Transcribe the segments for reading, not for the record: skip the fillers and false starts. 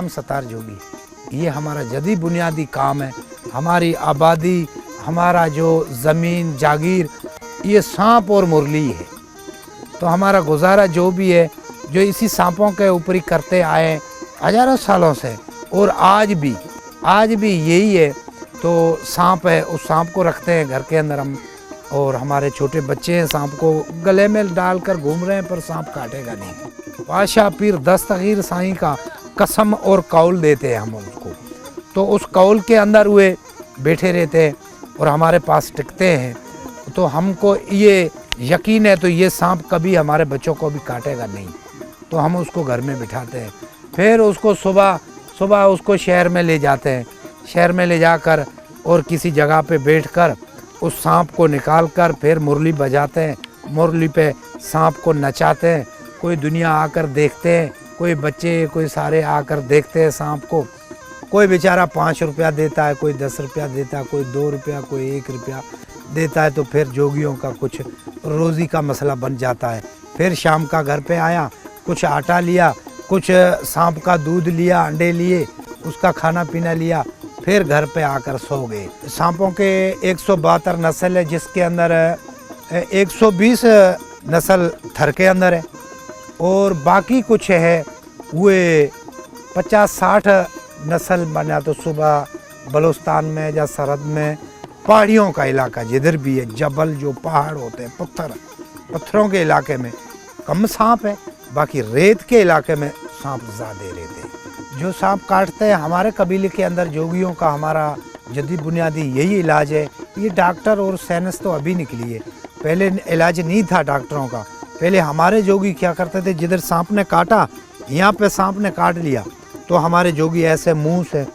नाम सतार जोगी। ये हमारा जदी बुनियादी काम है। हमारी आबादी, हमारा जो ज़मीन जागीर, ये सांप और मुरली है। तो हमारा गुजारा जो भी है, जो इसी सांपों के ऊपर ही करते आए हज़ारों सालों से, और आज भी यही है। तो सांप है, उस सांप को रखते हैं घर के अंदर हम, और हमारे छोटे बच्चे हैं सांप को गले में डालकर घूम रहे हैं, पर सांप काटेगा नहीं। बादशाह पीर दस्तगीर साईं का कसम और कौल देते हैं हम उसको, तो उस कौल के अंदर वे बैठे रहते हैं और हमारे पास टिकते हैं। तो हमको ये यकीन है, तो ये सांप कभी हमारे बच्चों को भी काटेगा नहीं। तो हम उसको घर में बिठाते हैं, फिर उसको सुबह उसको शहर में ले जाते हैं। शहर में ले जाकर और किसी जगह पे बैठकर उस सांप को निकाल कर फिर मुरली बजाते हैं। मुरली पे सांप को नचाते हैं। कोई दुनिया आकर देखते हैं, कोई बच्चे, कोई सारे आकर देखते हैं सांप को। कोई बेचारा 5 रुपया देता है, कोई 10 रुपया देता है, कोई 2 रुपया, कोई 1 रुपया देता है। तो फिर जोगियों का कुछ रोज़ी का मसला बन जाता है। फिर शाम का घर पे आया, कुछ आटा लिया, कुछ सांप का दूध लिया, अंडे लिए, उसका खाना पीना लिया, फिर घर पे आकर सो गए। सांपों के 172 नस्ल है, जिसके अंदर 120 नस्ल थर के अंदर है, और बाकी कुछ है वे 50-60 नस्ल बना। तो सुबह बलूचिस्तान में या सरहद में पहाड़ियों का इलाका जिधर भी है, जबल जो पहाड़ होते हैं, पत्थरों के इलाके में कम सांप है, बाकी रेत के इलाके में सांप ज़्यादा रहते हैं। जो सांप काटते हैं, हमारे कबीले के अंदर जोगियों का हमारा जदी बुनियादी यही इलाज है। ये डॉक्टर और साइंस तो अभी निकली है, पहले इलाज नहीं था डॉक्टरों का। पहले हमारे जोगी क्या करते थे, जिधर सांप ने काटा, यहाँ पे सांप ने काट लिया, तो हमारे जोगी ऐसे मुंह से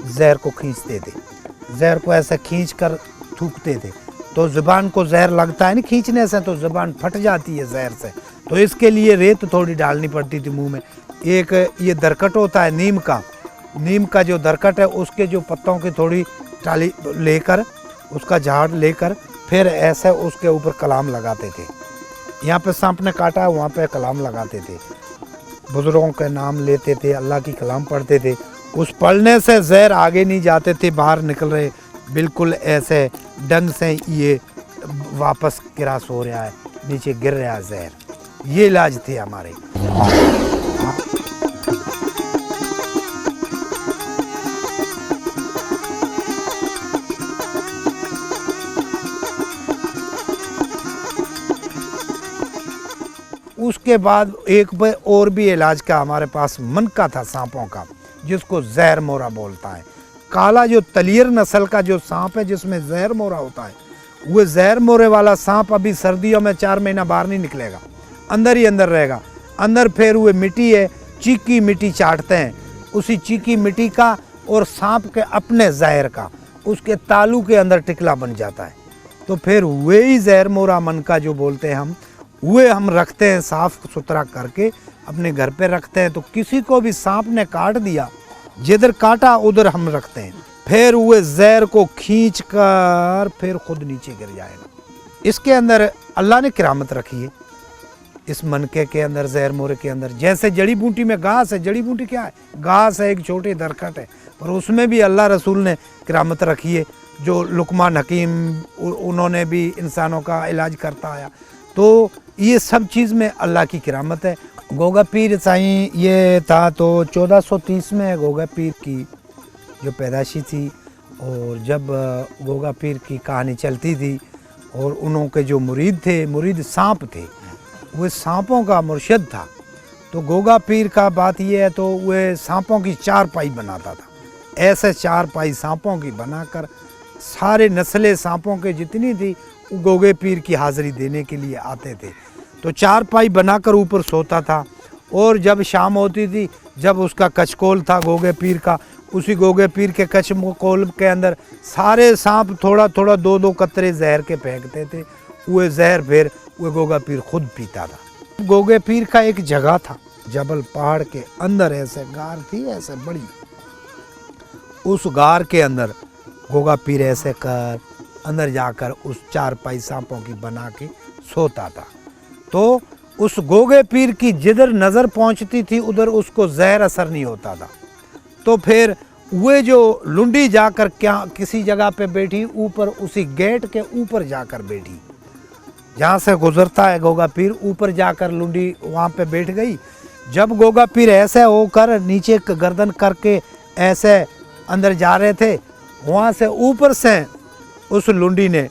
जहर को खींचते थे। जहर को ऐसे खींच कर थूकते थे, तो ज़ुबान को जहर लगता है ना खींचने से, तो ज़ुबान फट जाती है जहर से। तो इसके लिए रेत थोड़ी डालनी पड़ती थी मुंह में। एक ये दरकट होता है नीम का जो दरकट है, उसके जो पत्तों की थोड़ी टाली लेकर, उसका झाड़ लेकर, फिर ऐसे उसके ऊपर कलाम लगाते थे। यहाँ पे सांप ने काटा, वहाँ पे कलाम लगाते थे, बुजुर्गों के नाम लेते थे, अल्लाह की कलाम पढ़ते थे। उस पढ़ने से जहर आगे नहीं जाते थे, बाहर निकल रहे, बिल्कुल ऐसे डंग से ये वापस क्रॉस हो रहा है, नीचे गिर रहा है जहर। ये इलाज थे हमारे। उसके बाद एक पे और भी इलाज का हमारे पास मनका था सांपों का, जिसको जहर मोरा बोलता है। काला जो तलियर नस्ल का जो सांप है, जिसमें जहर मोरा होता है, वो जहर मोरे वाला सांप अभी सर्दियों में 4 महीना बाहर नहीं निकलेगा, अंदर ही अंदर रहेगा। अंदर फिर वो मिट्टी है, चीकी मिट्टी चाटते हैं, उसी चीकी मिट्टी का और सांप के अपने जहर का उसके तालू के अंदर टिकला बन जाता है। तो फिर वही जहर मोरा मनका जो बोलते हैं हम रखते हैं, साफ सुथरा करके अपने घर पे रखते हैं। तो किसी को भी सांप ने काट दिया, जिधर काटा उधर हम रखते हैं, फिर वो जहर को खींच कर फिर खुद नीचे गिर जाएगा। इसके अंदर अल्लाह ने किरामत रखी है, इस मनके के अंदर, जहर मोरे के अंदर। जैसे जड़ी बूटी में घास है, जड़ी बूटी क्या है, घास है, एक छोटे दरकत है, पर उसमें भी अल्लाह रसूल ने किरामत रखी है। जो लुकमान हकीम, उन्होंने भी इंसानों का इलाज करता आया। तो ये सब चीज़ में अल्लाह की किरामत है। गोगा पीर साईं ये था, तो 1430 में गोगा पीर की जो पैदाशी थी, और जब गोगा पीर की कहानी चलती थी, और उनके जो मुरीद थे, मुरीद सांप थे, वो सांपों का मुर्शिद था। तो गोगा पीर का बात ये है, तो वह सांपों की 4 पाई बनाता था। ऐसे 4 पाई सांपों की बनाकर सारे नस्लें सांपों के जितनी थी, गोगे पीर की हाज़िरी देने के लिए आते थे। तो 4 पाई बनाकर ऊपर सोता था, और जब शाम होती थी, जब उसका कचकोल था गोगे पीर का, उसी गोगे पीर के कचकोल के अंदर सारे सांप थोड़ा थोड़ा 2-2 कतरे जहर के फेंकते थे। वो जहर फिर वो गोगा पीर खुद पीता था। गोगे पीर का एक जगह था, जबल पहाड़ के अंदर ऐसे गार थी, ऐसे बड़ी, उस गार के अंदर गोगा पीर ऐसे कर अंदर जाकर उस 4 पाई सांपों की बना के सोता था। तो उस गोगे पीर की जिधर नज़र पहुंचती थी, उधर उसको जहर असर नहीं होता था। तो फिर वे जो लुंडी जाकर क्या किसी जगह पे बैठी, ऊपर उसी गेट के ऊपर जाकर बैठी, जहाँ से गुजरता है गोगा पीर, ऊपर जाकर लुंडी वहाँ पे बैठ गई। जब गोगा पीर ऐसे होकर नीचे गर्दन करके ऐसे अंदर जा रहे थे, वहाँ से ऊपर से उस लुंडी ने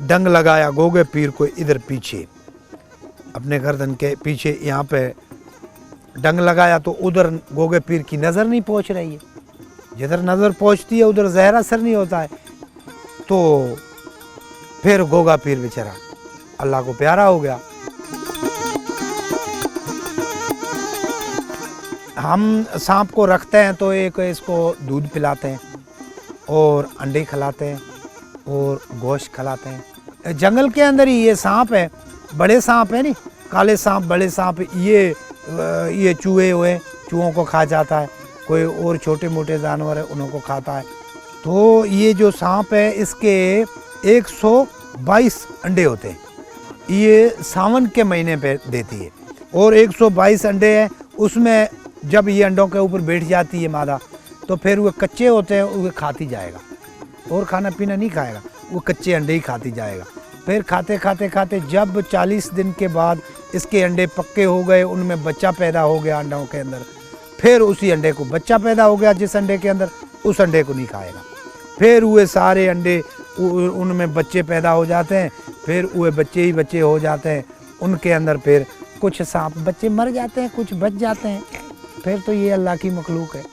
डंग लगाया गोगे पीर को इधर पीछे, अपने गर्दन के पीछे यहाँ पे डंग लगाया। तो उधर गोगे पीर की नज़र नहीं पहुँच रही है, जिधर नज़र पहुँचती है उधर जहर असर नहीं होता है। तो फिर गोगा पीर बेचारा अल्लाह को प्यारा हो गया। हम सांप को रखते हैं तो एक इसको दूध पिलाते हैं और अंडे खिलाते हैं और गोश्त खिलाते हैं। जंगल के अंदर ही ये सांप है, बड़े सांप है नहीं, काले सांप, बड़े सांप, ये चूहे हुए, चूहों को खा जाता है, कोई और छोटे मोटे जानवर है उनको खाता है। तो ये जो सांप है इसके 122 अंडे होते हैं, ये सावन के महीने पे देती है और 122 अंडे हैं। उसमें जब ये अंडों के ऊपर बैठ जाती है मादा, तो फिर वो कच्चे होते हैं, वो खाती जाएगा और खाना पीना नहीं खाएगा, वो कच्चे अंडे ही खाती जाएगा। फिर खाते खाते खाते जब 40 दिन के बाद इसके अंडे पक्के हो गए, उनमें बच्चा पैदा हो गया अंडों के अंदर, फिर उसी अंडे को बच्चा पैदा हो गया जिस अंडे के अंदर, उस अंडे को नहीं खाएगा। फिर वो सारे अंडे उनमें बच्चे पैदा हो जाते हैं, फिर वो बच्चे ही बच्चे हो जाते हैं उनके अंदर। फिर कुछ सांप बच्चे मर जाते हैं, कुछ बच जाते हैं। फिर तो ये अल्लाह की मखलूक है।